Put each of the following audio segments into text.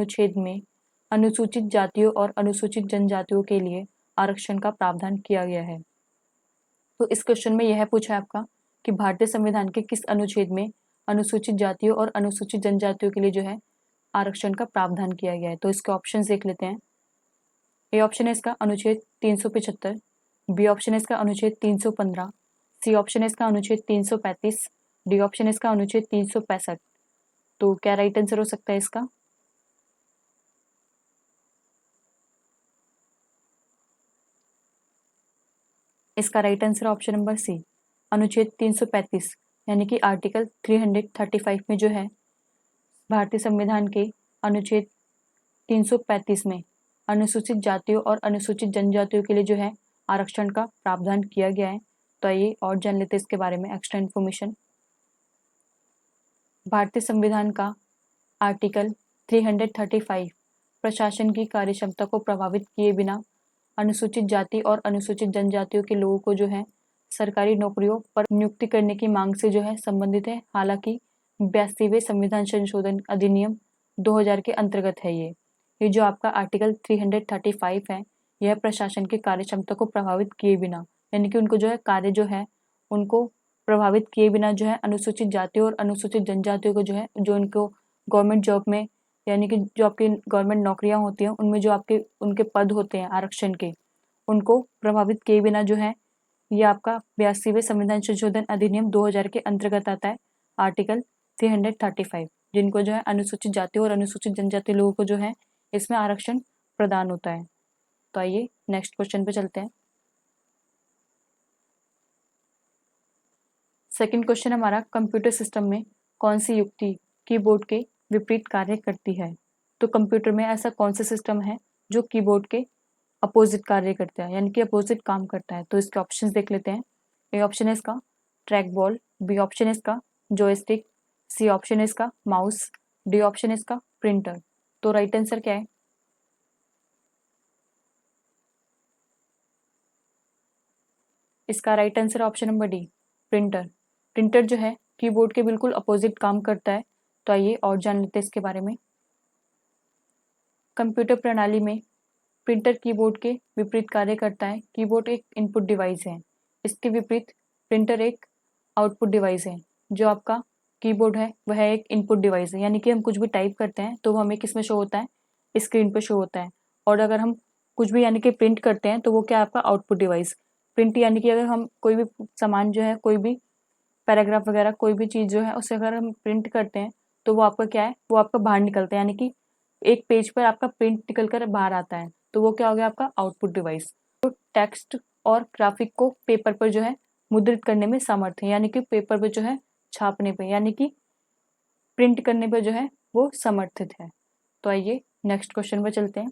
अनुच्छेद में अनुसूचित जातियों और अनुसूचित जनजातियों के लिए आरक्षण का प्रावधान किया गया है। तो इस क्वेश्चन में यह पूछा है आपका कि भारतीय संविधान के किस अनुच्छेद में अनुसूचित जातियों और अनुसूचित जनजातियों के लिए जो है आरक्षण का प्रावधान किया गया है। तो इसके ऑप्शंस देख लेते हैं। ए ऑप्शन है इसका अनुच्छेद 375, बी ऑप्शन है इसका अनुच्छेद 315, सी ऑप्शन है इसका अनुच्छेद 335, डी ऑप्शन है इसका अनुच्छेद 365। तो क्या राइट आंसर हो सकता है इसका? इसका right answer option number C, अनुच्छेद 335 यानी कि आर्टिकल 335 में जो है भारतीय संविधान के अनुच्छेद 335 में अनुसूचित जातियों और अनुसूचित जनजातियों के लिए जो है आरक्षण का प्रावधान किया गया है। तो आइए और जान लेते हैं इसके बारे में एक्स्ट्रा इन्फॉर्मेशन। भारतीय संविधान का आर्टिकल 335 प्रशासन की कार्यक्षमता को प्रभावित किए बिना अनुसूचित जाति और अनुसूचित जनजातियों के लोगों को जो है सरकारी नौकरियों पर नियुक्ति करने की मांग से जो है संबंधित है। हालांकि 82वें संविधान संशोधन अधिनियम 2000 के अंतर्गत है। ये जो आपका आर्टिकल 335 है यह प्रशासन की कार्यक्षमता को प्रभावित किए बिना यानी कि उनको जो है कार्य जो है उनको प्रभावित किए बिना जो है अनुसूचित जातियों और अनुसूचित जनजातियों को जो है जो उनको गवर्नमेंट जॉब में यानी कि जो आपकी गवर्नमेंट नौकरियां होती हैं उनमें जो आपके उनके पद होते हैं आरक्षण के उनको प्रभावित किए बिना जो है ये आपका 82वें संविधान संशोधन अधिनियम 2000 के अंतर्गत आता है आर्टिकल 335, जिनको जो है अनुसूचित जातियों और अनुसूचित जनजाति लोगों को जो है इसमें आरक्षण प्रदान होता है। तो आइए नेक्स्ट क्वेश्चन पे चलते हैं। सेकंड क्वेश्चन हमारा कंप्यूटर सिस्टम में कौन सी युक्ति कीबोर्ड के विपरीत कार्य करती है। तो कंप्यूटर में ऐसा कौन सा सिस्टम है जो कीबोर्ड के अपोजिट कार्य करता है यानी कि अपोजिट काम करता है। तो इसके ऑप्शंस देख लेते हैं। ए ऑप्शन है इसका ट्रैक बॉल, बी ऑप्शन है इसका जॉयस्टिक, सी ऑप्शन है इसका माउस, डी ऑप्शन है इसका प्रिंटर। तो राइट आंसर क्या है? इसका right answer option number D, printer. Printer जो है कीबोर्ड के बिल्कुल अपोजिट काम करता है। तो आइए और जान लेते हैं इसके बारे में। कंप्यूटर प्रणाली में प्रिंटर कीबोर्ड के विपरीत कार्य करता है। कीबोर्ड एक इनपुट डिवाइस है, इसके विपरीत प्रिंटर एक आउटपुट डिवाइस है। जो आपका कीबोर्ड है वह एक इनपुट डिवाइस है यानी कि हम कुछ भी टाइप करते हैं तो वो हमें किस में शो होता है, स्क्रीन पर शो होता है। और अगर हम कुछ भी यानी कि प्रिंट करते हैं तो वो क्या आपका आउटपुट डिवाइस। प्रिंट यानी कि अगर हम कोई भी सामान जो है कोई भी पैराग्राफ वगैरह कोई भी चीज़ जो है उसे अगर हम प्रिंट करते हैं तो वो आपका क्या है, वो आपका बाहर निकलता है यानी कि एक पेज पर आपका प्रिंट निकल कर बाहर आता है। तो वो क्या हो गया आपका आउटपुट डिवाइस। तो टेक्स्ट और ग्राफिक को पेपर पर जो है मुद्रित करने में समर्थ है यानी कि पेपर पर जो है छापने पे यानी कि प्रिंट करने पर जो है वो समर्थित है। तो आइए नेक्स्ट क्वेश्चन पर चलते हैं।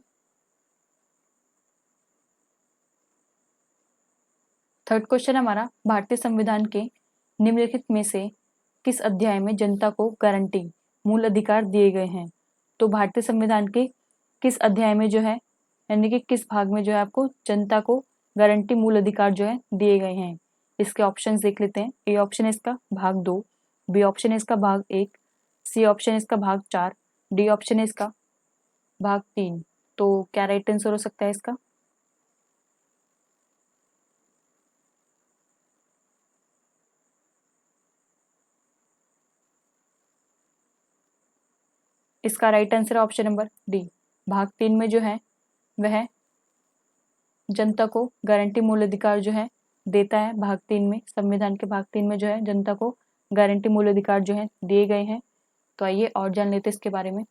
थर्ड क्वेश्चन हमारा भारतीय संविधान के निम्नलिखित में से किस अध्याय में जनता को गारंटी मूल अधिकार दिए गए हैं। तो भारतीय संविधान के किस अध्याय में जो है यानी कि किस भाग में जो है आपको जनता को गारंटी मूल अधिकार जो है दिए गए हैं। इसके ऑप्शंस देख लेते हैं। ए ऑप्शन है इसका भाग 2, बी ऑप्शन है इसका भाग 1, सी ऑप्शन है इसका भाग 4, डी ऑप्शन है इसका भाग 3। तो क्या राइट आंसर हो सकता है इसका? इसका right answer option number D, भाग 3 में जो है वह जनता को गारंटी मूल अधिकार जो है देता है। भाग 3 में संविधान के भाग 3 में जो है जनता को गारंटी मूल अधिकार जो है दिए गए हैं। तो आइए और जान लेते हैं इसके बारे में।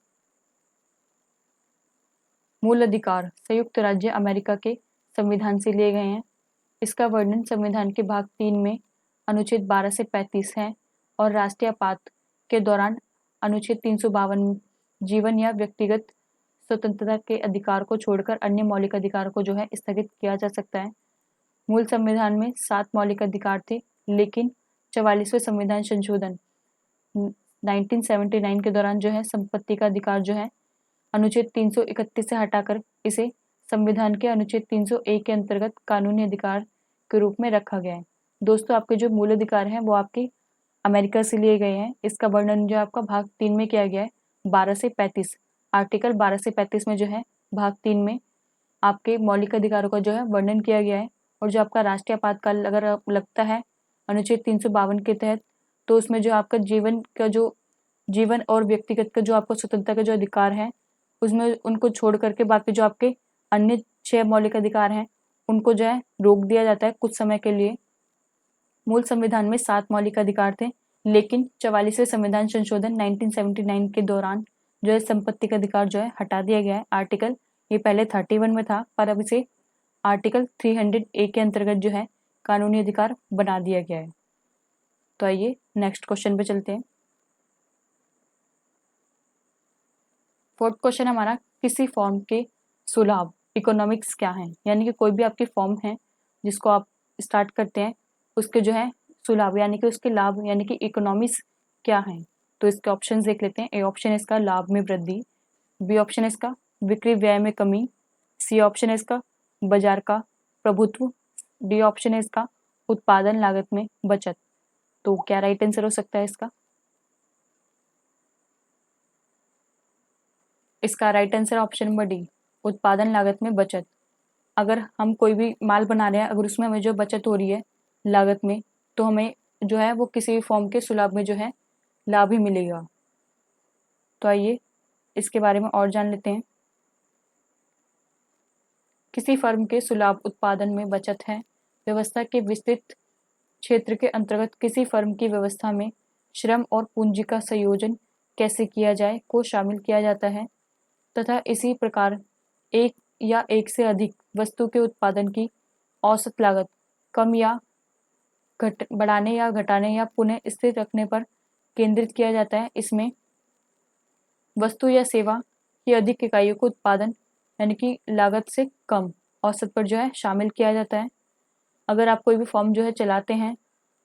मूल अधिकार संयुक्त राज्य अमेरिका के संविधान से लिए गए हैं। इसका वर्णन संविधान के भाग 3 में अनुच्छेद 12 से 35 है और राष्ट्रीय आपात के दौरान अनुच्छेद 352 जीवन या व्यक्तिगत स्वतंत्रता के अधिकार को छोड़कर अन्य मौलिक अधिकार को जो है स्थगित किया जा सकता है। मूल संविधान में 7 मौलिक अधिकार थे, लेकिन 44वें संविधान संशोधन 1979 के दौरान जो है संपत्ति का अधिकार जो है अनुच्छेद 331 से हटाकर इसे संविधान के अनुच्छेद 301 के अंतर्गत कानूनी अधिकार के रूप में रखा गया है। दोस्तों आपके जो मूल अधिकार हैं वो आपके अमेरिका से लिए गए हैं। इसका वर्णन जो आपका भाग 3 में किया गया है 12 से 35 आर्टिकल 12 से 35 में जो है भाग 3 में आपके मौलिक अधिकारों का जो है वर्णन किया गया है। और जो आपका राष्ट्रीय आपातकाल अगर लगता है अनुच्छेद 352 के तहत, तो उसमें जो आपका जीवन और व्यक्तिगत का जो आपको स्वतंत्रता का जो अधिकार है, उसमें उनको छोड़ करके बाकी जो आपके अन्य 6 मौलिक अधिकार हैं उनको जो है रोक दिया जाता है कुछ समय के लिए। मूल संविधान में 7 मौलिक अधिकार थे, लेकिन 44वें संविधान संशोधन 1979 के दौरान जो है संपत्ति का अधिकार जो है हटा दिया गया है। आर्टिकल ये पहले 31 में था, पर अब इसे आर्टिकल 300A के अंतर्गत जो है कानूनी अधिकार बना दिया गया है। तो आइए नेक्स्ट क्वेश्चन पे चलते हैं। फोर्थ क्वेश्चन हमारा, किसी फॉर्म के सुलाभ इकोनॉमिक्स क्या है? यानी कि कोई भी आपकी फॉर्म है जिसको आप स्टार्ट करते हैं, उसके जो है सुलाभ यानी कि उसके लाभ यानी कि इकोनॉमिक्स क्या है? तो इसके ऑप्शन देख लेते हैं। ए ऑप्शन है इसका लाभ में वृद्धि, बी ऑप्शन है इसका बिक्री व्यय में कमी, सी ऑप्शन है इसका बाजार का प्रभुत्व, डी ऑप्शन है इसका उत्पादन लागत में बचत। तो क्या राइट आंसर हो सकता है इसका? इसका right answer option number D, उत्पादन लागत में बचत। अगर हम कोई भी माल बना रहे हैं, अगर उसमें हमें जो बचत हो रही है लागत में, तो हमें जो है वो किसी भी फॉर्म के सुलाभ में जो है लाभ ही मिलेगा। तो आइए इसके बारे में और जान लेते हैं। किसी फर्म के सुलाभ उत्पादन में बचत है व्यवस्था के विस्तृत क्षेत्र के अंतर्गत किसी फर्म की व्यवस्था में श्रम और पूंजी का संयोजन कैसे किया जाए को शामिल किया जाता है, तथा इसी प्रकार एक या एक से अधिक वस्तु के उत्पादन की औसत लागत कम या बढ़ाने या घटाने या पुनः स्थिर रखने पर केंद्रित किया जाता है। इसमें वस्तु या सेवा की अधिक इकाइयों को उत्पादन यानी कि लागत से कम औसत पर जो है शामिल किया जाता है। अगर आप कोई भी फॉर्म जो है चलाते हैं,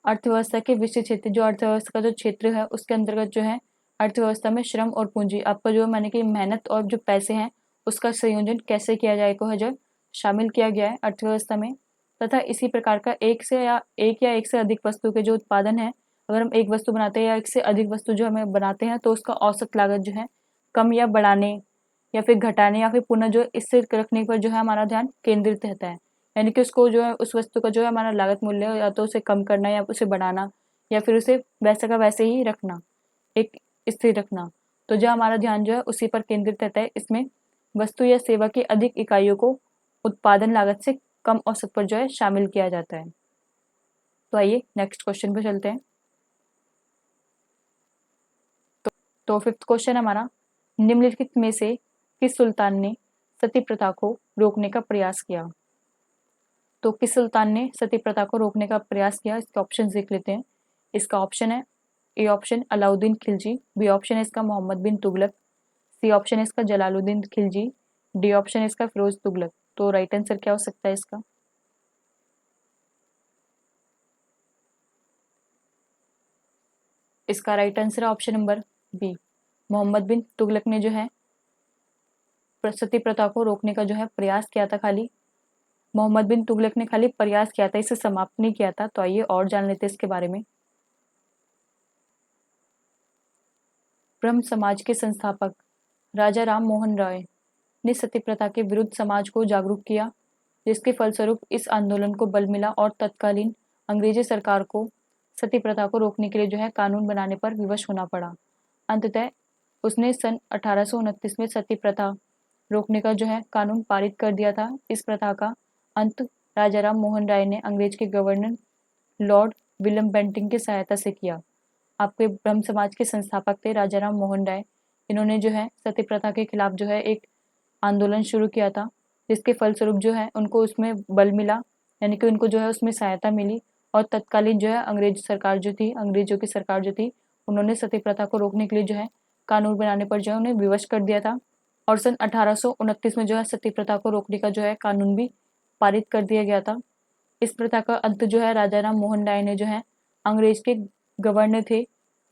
अर्थव्यवस्था के विशिष्ट क्षेत्र, जो अर्थव्यवस्था का जो क्षेत्र है उसके अंतर्गत जो है अर्थव्यवस्था में श्रम और पूंजी आपका जो माने कि मेहनत और जो पैसे हैं उसका संयोजन कैसे किया जाए को है जो शामिल किया गया है अर्थव्यवस्था में। तथा इसी प्रकार का एक या एक से अधिक वस्तु के जो उत्पादन है, अगर हम एक वस्तु बनाते हैं या एक से अधिक वस्तु जो हमें बनाते हैं, तो उसका औसत लागत जो है कम या बढ़ाने या फिर घटाने या फिर पुनः जो स्थिर रखने पर जो है हमारा ध्यान केंद्रित रहता है। यानी कि उसको जो है उस वस्तु का जो है हमारा लागत मूल्य या तो उसे कम करना या उसे बढ़ाना या फिर उसे वैसा का वैसे ही रखना, एक स्थिर रखना। तो जो हमारा ध्यान जो है उसी पर केंद्रित रहता है। इसमें वस्तु या सेवा की अधिक इकाइयों को उत्पादन लागत से कम औसत पर जो है शामिल किया जाता है। तो आइए नेक्स्ट क्वेश्चन पर चलते हैं। तो फिफ्थ क्वेश्चन हमारा, निम्नलिखित में से किस सुल्तान ने सती प्रथा को रोकने का प्रयास किया? तो किस सुल्तान ने सती प्रथा को रोकने का प्रयास किया? इसके ऑप्शन देख लेते हैं। इसका ऑप्शन है A option Alauddin Khilji, B option है इसका मोहम्मद बिन तुगलक, सी ऑप्शन है इसका जलालुद्दीन खिलजी, डी ऑप्शन है इसका फिरोज तुगलक। तो राइट आंसर क्या हो सकता है इसका? इसका राइट आंसर है option number B, Mohammad bin Tughlaq ने जो है सती प्रथा को रोकने का जो है प्रयास किया था। खाली मोहम्मद बिन तुगलक ने खाली प्रयास किया था, इसे समाप्त नहीं किया था। तो आइए और जान लेते हैं इसके बारे में। ब्रह्म समाज के संस्थापक राजा राम मोहन राय ने सती प्रथा के विरुद्ध समाज को जागरूक किया, जिसके फलस्वरूप इस आंदोलन को बल मिला और तत्कालीन अंग्रेजी सरकार को सती प्रथा को रोकने के लिए जो है कानून बनाने पर विवश होना पड़ा। अंततः उसने सन 1829 में सती प्रथा रोकने का जो है कानून पारित कर दिया था। इस प्रथा का अंत राजा राम मोहन राय ने अंग्रेज के गवर्नर लॉर्ड विलियम बेंटिंक की सहायता से किया। आपके ब्रह्म समाज के संस्थापक थे राजा राम मोहन राय। इन्होंने जो है सती प्रथा के खिलाफ जो है एक आंदोलन शुरू किया था, जिसके फलस्वरूप जो है उनको उसमें बल मिला, यानी कि उनको जो है उसमें सहायता मिली। और तत्कालीन जो है अंग्रेज सरकार जो थी, अंग्रेजों की सरकार जो थी, उन्होंने सती प्रथा को रोकने के लिए जो है कानून बनाने पर जो है उन्हें विवश कर दिया था। और सन 1829 में जो है सती प्रथा को रोकने का जो है कानून भी पारित कर दिया गया था। इस प्रथा का अंत जो है राजा राम मोहन राय ने जो है अंग्रेज के गवर्नर थे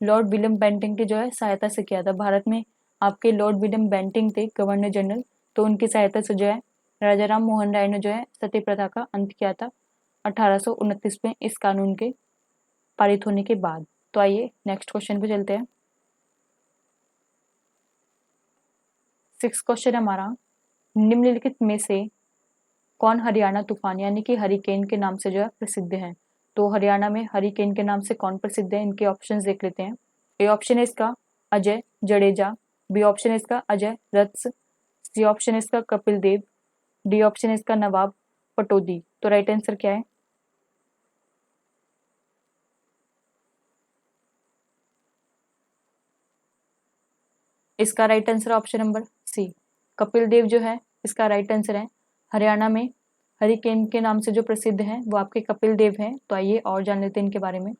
लॉर्ड विलियम बेंटिंक की जो है सहायता से किया था। भारत में आपके लॉर्ड विलियम बेंटिंक थे गवर्नर जनरल, तो उनकी सहायता से जो है राजा राम मोहन राय ने जो है सती प्रथा का अंत किया था 1829 में इस कानून के पारित होने के बाद। तो आइए नेक्स्ट क्वेश्चन पे चलते हैं। 6 क्वेश्चन हमारा, निम्नलिखित में से कौन हरियाणा तूफान यानी कि हरिकेन के नाम से जो है प्रसिद्ध है। तो हरियाणा में हरिकेन के नाम से कौन प्रसिद्ध है, इनके ऑप्शंस देख लेते हैं। ए ऑप्शन है इसका अजय जडेजा, बी ऑप्शन है इसका अजय रत्स, सी ऑप्शन है इसका कपिल देव, डी ऑप्शन है इसका नवाब पटौदी। तो राइट आंसर क्या है? इसका right answer option number C, Kapil Dev जो है इसका राइट आंसर है। हरियाणा में हरिकेन के नाम से जो प्रसिद्ध हैं वो आपके कपिल देव हैं। तो आइए और जान लेते हैं इनके बारे में।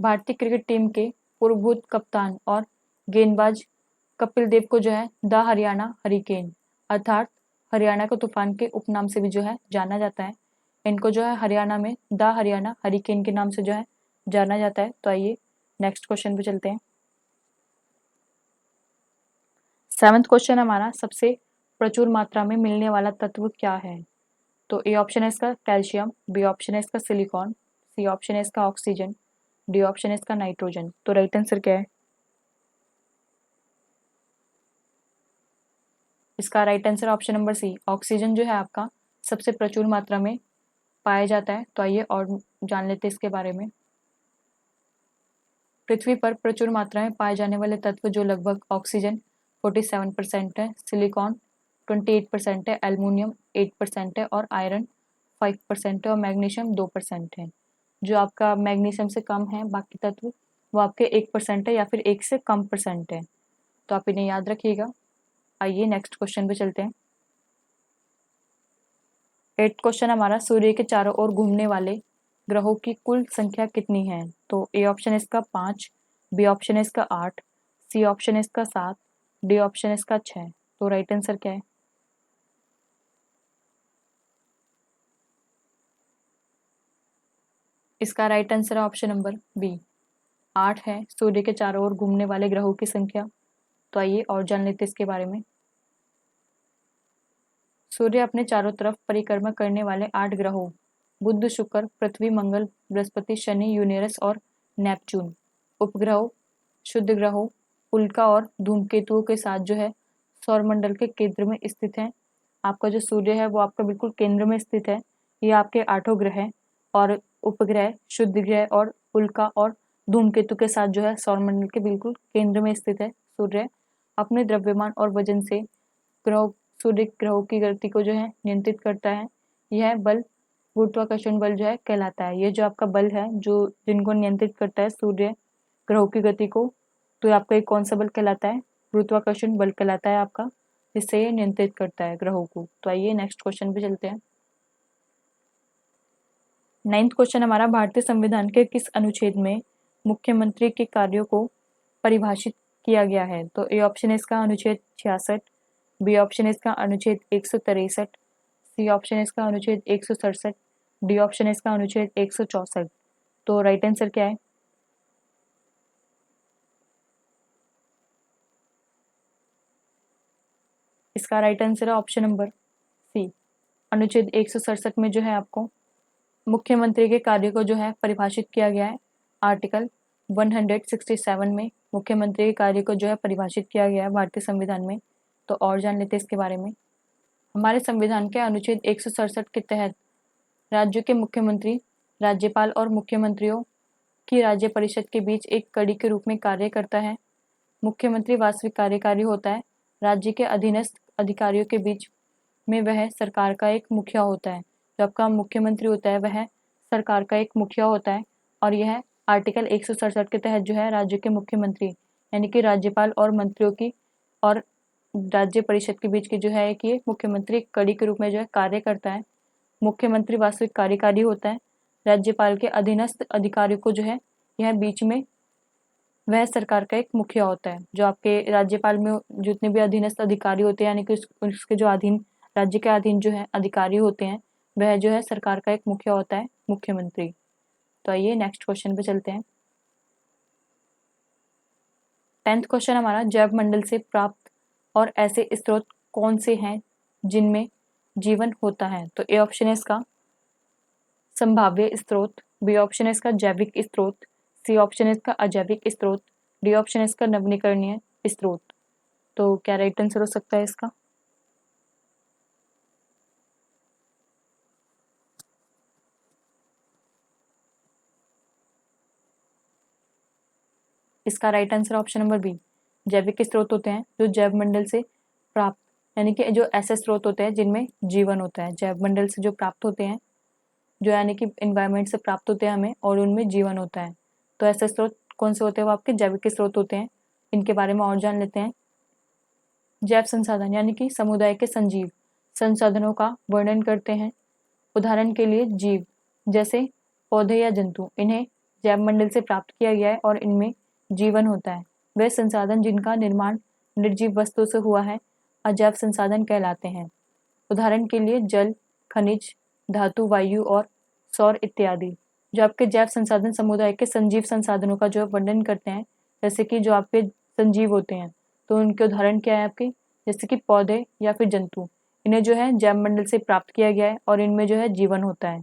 भारतीय क्रिकेट टीम के पूर्वभूत कप्तान और गेंदबाज कपिल देव को जो है द हरियाणा हरिकेन अर्थात हरियाणा के तूफान के उपनाम से भी जो है जाना जाता है। इनको जो है हरियाणा में द हरियाणा हरिकेन के नाम से जो है जाना जाता है। तो आइए नेक्स्ट क्वेश्चन पे चलते हैं। 7वां क्वेश्चन हमारा, सबसे प्रचुर मात्रा में मिलने वाला तत्व क्या है। तो ए ऑप्शन है इसका कैल्शियम, बी ऑप्शन है इसका सिलिकॉन, सी ऑप्शन है इसका ऑक्सीजन, डी ऑप्शन है इसका नाइट्रोजन। तो राइट आंसर क्या है? इसका right answer option number C, oxygen जो है आपका सबसे प्रचुर मात्रा में पाया जाता है। तो आइए और जान लेते हैं इसके बारे में। पृथ्वी पर प्रचुर मात्रा में पाए जाने वाले तत्व जो लगभग ऑक्सीजन 47% है, सिलिकॉन 28% है, एल्युमिनियम 8% है और आयरन 5% है और मैग्नीशियम 2% है। जो आपका मैग्नीशियम से कम है बाकी तत्व वो आपके 1% है या फिर 1 से कम परसेंट है। तो आप इन्हें याद रखिएगा। आइए नेक्स्ट क्वेश्चन पे चलते हैं। 8 क्वेश्चन हमारा, सूर्य के चारों ओर घूमने वाले ग्रहों की कुल संख्या कितनी है। तो ए ऑप्शन है इसका 5, बी ऑप्शन है इसका 8, सी ऑप्शन है इसका 7, डी ऑप्शन है इसका 6। तो राइट आंसर क्या है? इसका राइट आंसर है ऑप्शन नंबर बी, 8 है सूर्य के चारों ओर घूमने वाले ग्रहों की संख्या। तो आइए और जान लेते हैं इसके बारे में। सूर्य अपने चारों तरफ परिक्रमा करने वाले 8 ग्रहों बुध, शुक्र, पृथ्वी, मंगल, बृहस्पति, शनि, यूरेनस और नेपच्यून, उपग्रहों, शुद्ध ग्रहों, उल्का और धूमकेतुओं के साथ जो है सौरमंडल के केंद्र में स्थित है। आपका जो सूर्य है वो आपका बिल्कुल केंद्र में स्थित है। ये आपके 8 ग्रह हैं और उपग्रह, शुद्ध ग्रह और उल्का और धूमकेतु के साथ जो है सौरमंडल के बिल्कुल केंद्र में स्थित है। सूर्य अपने द्रव्यमान और वजन से ग्रहों सूर्य ग्रहों की गति को जो है नियंत्रित करता है। यह बल गुरुत्वाकर्षण बल जो है कहलाता है। ये जो आपका बल है जो जिनको नियंत्रित करता है सूर्य ग्रहों की गति को, तो ये आपका एक कौन सा बल कहलाता है? गुरुत्वाकर्षण बल कहलाता है आपका, जिससे ये नियंत्रित करता है ग्रहों को। तो आइए नेक्स्ट क्वेश्चन पे चलते हैं। 9वां क्वेश्चन हमारा, भारतीय संविधान के किस अनुच्छेद में मुख्यमंत्री के कार्यों को परिभाषित किया गया है। तो ए ऑप्शन है इसका अनुच्छेद 66, बी ऑप्शन है इसका अनुच्छेद 163, सी ऑप्शन है इसका अनुच्छेद 167, डी ऑप्शन है इसका अनुच्छेद 164। तो राइट आंसर क्या है? इसका राइट आंसर है ऑप्शन नंबर सी, अनुच्छेद 167 में जो है आपको मुख्यमंत्री के कार्य को जो है परिभाषित किया गया है। आर्टिकल 167 में मुख्यमंत्री के कार्य को जो है परिभाषित किया गया है भारतीय संविधान में। तो और जान लेते हैं इसके बारे में। हमारे संविधान के अनुच्छेद 167 के तहत राज्यों के मुख्यमंत्री राज्यपाल और मुख्यमंत्रियों की राज्य परिषद के बीच एक कड़ी के रूप में कार्य करता है। मुख्यमंत्री वास्तविक कार्यकारी होता है। राज्य के अधीनस्थ अधिकारियों के बीच में वह सरकार का एक मुखिया होता है। जो आपका मुख्यमंत्री होता है वह सरकार का एक मुखिया होता है और यह आर्टिकल 167 के तहत जो है राज्य के मुख्यमंत्री यानी कि राज्यपाल और मंत्रियों की और राज्य परिषद के बीच की जो है कि मुख्यमंत्री कड़ी के रूप में जो है कार्य करता है। मुख्यमंत्री वास्तविक कार्यकारी होता है। राज्यपाल के अधीनस्थ अधिकारियों को जो है यह बीच में वह सरकार का एक मुखिया होता है। जो आपके राज्यपाल में जितने भी अधीनस्थ अधिकारी होते हैं यानी कि उसके जो अधीन राज्य के अधीन जो है अधिकारी होते हैं वह जो है सरकार का एक मुखिया होता है, मुख्यमंत्री। तो आइए नेक्स्ट क्वेश्चन पे चलते हैं। 10th क्वेश्चन हमारा, जैव मंडल से प्राप्त और ऐसे स्रोत कौन से हैं जिनमें जीवन होता है। तो ए ऑप्शन है इसका संभाव्य स्रोत, बी ऑप्शन है इसका जैविक स्रोत, सी ऑप्शन है इसका अजैविक स्रोत, डी ऑप्शन है इसका नवीकरणीय स्रोत। तो क्या राइट आंसर हो सकता है इसका? इसका right answer option number B, जैविक स्रोत होते हैं जो जैव मंडल से प्राप्त, यानी कि जो ऐसे स्रोत होते हैं जिनमें जीवन होता है, जैव मंडल से जो प्राप्त होते हैं, जो यानी कि इन्वायरमेंट से प्राप्त होते हैं हमें, और उनमें जीवन होता है। तो ऐसे स्रोत कौन से होते हैं? वो आपके जैविक स्रोत होते हैं। इनके बारे में और जान लेते हैं। जैव संसाधन यानी कि समुदाय के संजीव संसाधनों का वर्णन करते हैं। उदाहरण के लिए जीव जैसे पौधे या जंतु, इन्हें जैव मंडल से प्राप्त किया गया है और इनमें जीवन होता है। वे संसाधन जिनका निर्माण निर्जीव वस्तु से हुआ है अजैव संसाधन कहलाते हैं। उदाहरण के लिए जल, खनिज, धातु, वायु और सौर इत्यादि। जो आपके जैव संसाधन समुदाय के संजीव संसाधनों का जो वर्णन करते हैं, जैसे कि जो आपके संजीव होते हैं, तो उनके उदाहरण क्या है आपके? जैसे कि पौधे या फिर जंतु, इन्हें जो है जैव मंडल से प्राप्त किया गया है और इनमें जो है जीवन होता है।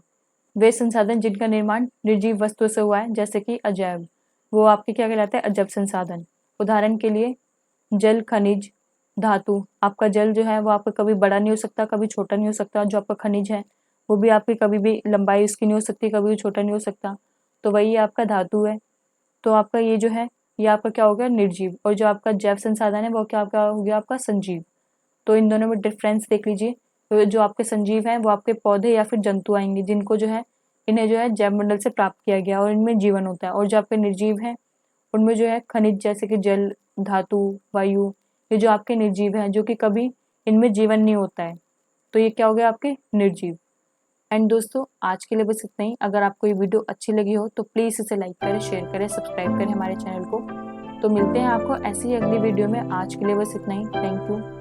वे संसाधन जिनका निर्माण निर्जीव वस्तु से हुआ है जैसे कि अजैव, वो आपके क्या कहलाते हैं? अजैव संसाधन। उदाहरण के लिए जल, खनिज, धातु। आपका जल जो है वो आपका कभी बड़ा नहीं हो सकता, कभी छोटा नहीं हो सकता। जो आपका खनिज है वो भी आपकी कभी भी लंबाई उसकी नहीं हो सकती, कभी भी छोटा नहीं हो सकता। तो वही आपका धातु है। तो आपका ये जो है ये आपका क्या हो गया? निर्जीव। और जो आपका जैव संसाधन है वो क्या आपका हो गया? आपका संजीव। तो इन दोनों में डिफरेंस देख लीजिए। तो जो आपके संजीव हैं वो आपके पौधे या फिर जंतु आएंगे जिनको जो है इन्हें जो है जैव मंडल से प्राप्त किया गया और इनमें जीवन होता है। और जो आपके निर्जीव हैं उनमें जो है खनिज जैसे कि जल, धातु, वायु, ये जो आपके निर्जीव हैं जो कि कभी इनमें जीवन नहीं होता है। तो ये क्या हो गया? आपके निर्जीव। एंड दोस्तों आज के लिए बस इतना ही। अगर आपको ये वीडियो अच्छी लगी हो तो प्लीज़ इसे लाइक करें, शेयर करें, सब्सक्राइब करें हमारे चैनल को। तो मिलते हैं आपको ऐसी ही अगली वीडियो में। आज के लिए बस इतना ही। Thank you.